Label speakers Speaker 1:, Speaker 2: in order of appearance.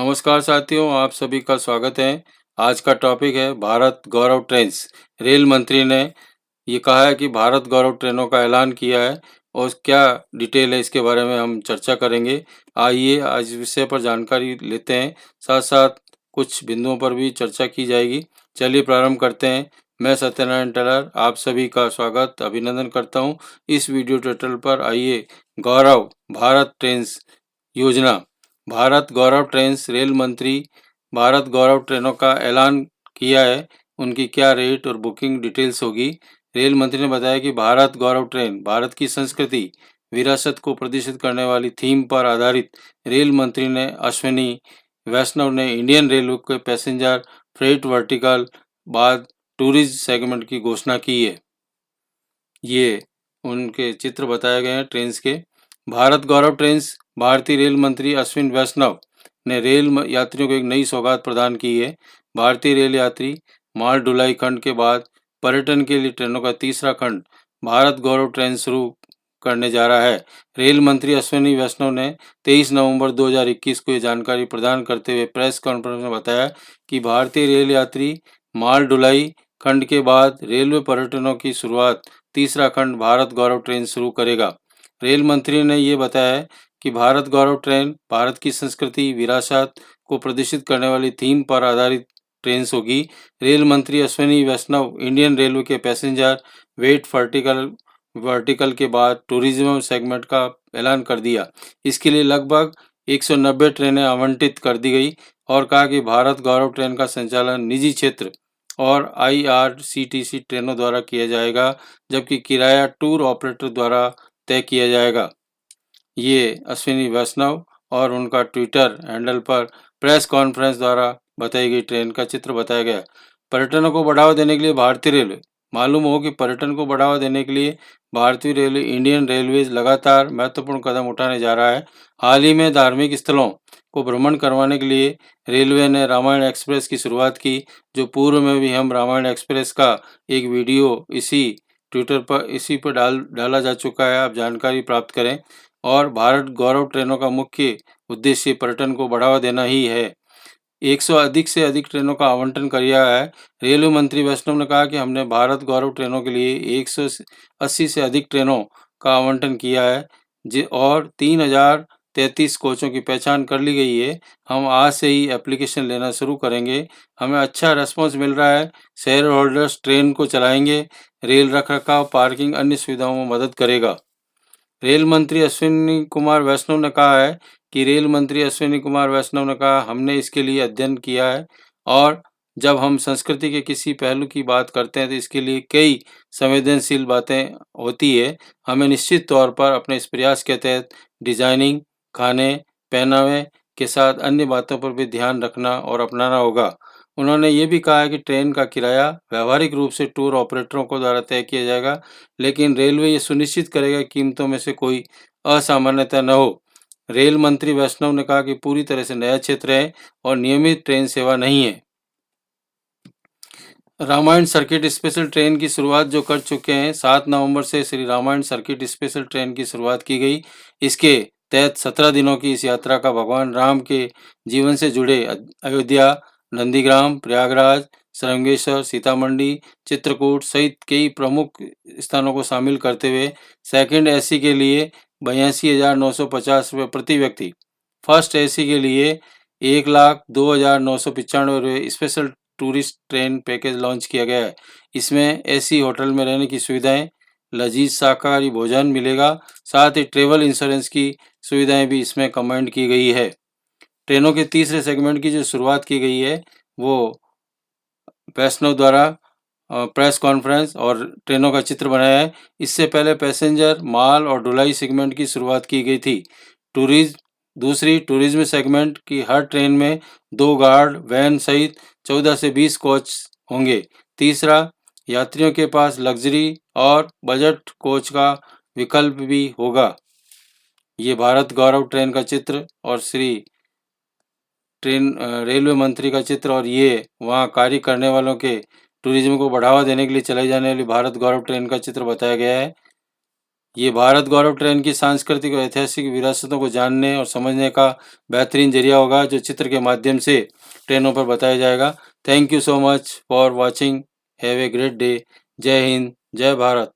Speaker 1: नमस्कार साथियों, आप सभी का स्वागत है। आज का टॉपिक है भारत गौरव ट्रेन्स। रेल मंत्री ने ये कहा है कि भारत गौरव ट्रेनों का ऐलान किया है और क्या डिटेल है इसके बारे में हम चर्चा करेंगे। आइए आज इस विषय पर जानकारी लेते हैं, साथ साथ कुछ बिंदुओं पर भी चर्चा की जाएगी। चलिए प्रारंभ करते हैं। मैं सत्यनारायण टेलर आप सभी का स्वागत अभिनंदन करता हूँ इस वीडियो ट्यूटोरियल पर। आइए, गौरव भारत ट्रेन्स योजना। भारत गौरव ट्रेन्स रेल मंत्री भारत गौरव ट्रेनों का ऐलान किया है। उनकी क्या रेट और बुकिंग डिटेल्स होगी। रेल मंत्री ने बताया कि भारत गौरव ट्रेन भारत की संस्कृति विरासत को प्रदर्शित करने वाली थीम पर आधारित। रेल मंत्री ने अश्विनी वैष्णव ने इंडियन रेलवे के पैसेंजर फ्रेट वर्टिकल बाद टूरिज्म सेगमेंट की घोषणा की है। ये उनके चित्र बताए गए हैं ट्रेन्स के। भारत गौरव ट्रेन्स भारतीय रेल मंत्री अश्विन वैष्णव ने रेल यात्रियों को एक नई सौगात प्रदान की है। भारतीय रेल यात्री माल ढुलाई खंड के बाद पर्यटन के लिए ट्रेनों का तीसरा खंड भारत गौरव ट्रेन शुरू करने जा रहा है। रेल मंत्री अश्विनी वैष्णव ने 23 नवंबर 2021 को ये जानकारी प्रदान करते हुए प्रेस कॉन्फ्रेंस में बताया कि भारतीय रेल यात्री माल ढुलाई खंड के बाद रेलवे पर्यटनों की शुरुआत तीसरा खंड भारत गौरव ट्रेन शुरू करेगा। रेल मंत्री ने ये बताया कि भारत गौरव ट्रेन भारत की संस्कृति विरासत को प्रदर्शित करने वाली थीम पर आधारित ट्रेन होगी। रेल मंत्री अश्विनी वैष्णव इंडियन रेलवे के पैसेंजर वेट वर्टिकल के बाद टूरिज्म सेगमेंट का ऐलान कर दिया। इसके लिए लगभग 190 ट्रेनें आवंटित कर दी गई और कहा कि भारत गौरव ट्रेन का संचालन निजी क्षेत्र और IRCTC ट्रेनों द्वारा किया जाएगा, जबकि किराया टूर ऑपरेटर द्वारा तय किया जाएगा। ये अश्विनी वैष्णव और उनका ट्विटर हैंडल पर प्रेस कॉन्फ्रेंस द्वारा बताई गई ट्रेन का चित्र बताया गया। पर्यटनों को बढ़ावा देने के लिए भारतीय रेलवे, मालूम हो कि पर्यटन को बढ़ावा देने के लिए भारतीय रेलवे इंडियन रेलवेज लगातार महत्वपूर्ण कदम उठाने जा रहा है। हाल ही में धार्मिक स्थलों को भ्रमण करवाने के लिए रेलवे ने रामायण एक्सप्रेस की शुरुआत की, जो पूर्व में भी हम रामायण एक्सप्रेस का एक वीडियो इसी पर डाला जा चुका है, आप जानकारी प्राप्त करें। और भारत गौरव ट्रेनों का मुख्य उद्देश्य पर्यटन को बढ़ावा देना ही है। 100 से अधिक ट्रेनों का आवंटन किया है। रेलवे मंत्री वैष्णव ने कहा कि हमने भारत गौरव ट्रेनों के लिए 180 से अधिक ट्रेनों का आवंटन किया है और 3033 कोचों की पहचान कर ली गई है। हम आज से ही एप्लीकेशन लेना शुरू करेंगे। हमें अच्छा रेस्पॉन्स मिल रहा है। शेयर होल्डर्स ट्रेन को चलाएंगे। रेल रखरखाव, पार्किंग, अन्य सुविधाओं में मदद करेगा। रेल मंत्री अश्विनी कुमार वैष्णव ने कहा हमने इसके लिए अध्ययन किया है और जब हम संस्कृति के किसी पहलू की बात करते हैं तो इसके लिए कई संवेदनशील बातें होती है। हमें निश्चित तौर पर अपने इस प्रयास के तहत डिजाइनिंग, खाने, पहनावे के साथ अन्य बातों पर भी ध्यान रखना और अपनाना होगा। उन्होंने ये भी कहा है कि ट्रेन का किराया व्यावहारिक रूप से टूर ऑपरेटरों को द्वारा तय किया जाएगा, लेकिन रेलवे ये सुनिश्चित करेगा कि कीमतों में से कोई असामान्यता न हो। रेल मंत्री वैष्णव ने कहा कि पूरी तरह से नया क्षेत्र है और नियमित ट्रेन सेवा नहीं है। रामायण सर्किट स्पेशल ट्रेन की शुरुआत जो कर चुके हैं, 7 नवंबर से Shri Ramayan circuit special train की शुरुआत की गई। इसके तहत 17 दिनों की इस यात्रा का भगवान राम के जीवन से जुड़े अयोध्या, नंदीग्राम, प्रयागराज, श्रृंगेश्वर, सीतामढ़ी, चित्रकूट सहित कई प्रमुख स्थानों को शामिल करते हुए सेकंड AC के लिए 82,950 रुपये प्रति व्यक्ति, फर्स्ट AC के लिए 1,02,995 रुपये special tourist train package launch किया गया है। इसमें AC होटल में रहने की सुविधाएं, लजीज शाकाहारी भोजन मिलेगा, साथ ही ट्रेवल इंश्योरेंस की सुविधाएं भी इसमें कमेंट की गई है। ट्रेनों के तीसरे सेगमेंट की जो शुरुआत की गई है वो वैष्णव द्वारा प्रेस कॉन्फ्रेंस और ट्रेनों का चित्र बनाया है। इससे पहले पैसेंजर, माल और ढुलाई सेगमेंट की शुरुआत की गई थी। टूरिज्म सेगमेंट की हर ट्रेन में 2 गार्ड वैन सहित 14 से 20 कोच होंगे। तीसरा, यात्रियों के पास लग्जरी और बजट कोच का विकल्प भी होगा। ये भारत गौरव ट्रेन का चित्र और रेलवे मंत्री का चित्र और ये वहाँ कार्य करने वालों के टूरिज्म को बढ़ावा देने के लिए चलाई जाने वाली भारत गौरव ट्रेन का चित्र बताया गया है। ये भारत गौरव ट्रेन की सांस्कृतिक और ऐतिहासिक विरासतों को जानने और समझने का बेहतरीन जरिया होगा, जो चित्र के माध्यम से ट्रेनों पर बताया जाएगा। Thank you so much for watching. Have a great day. जय हिंद, जय भारत।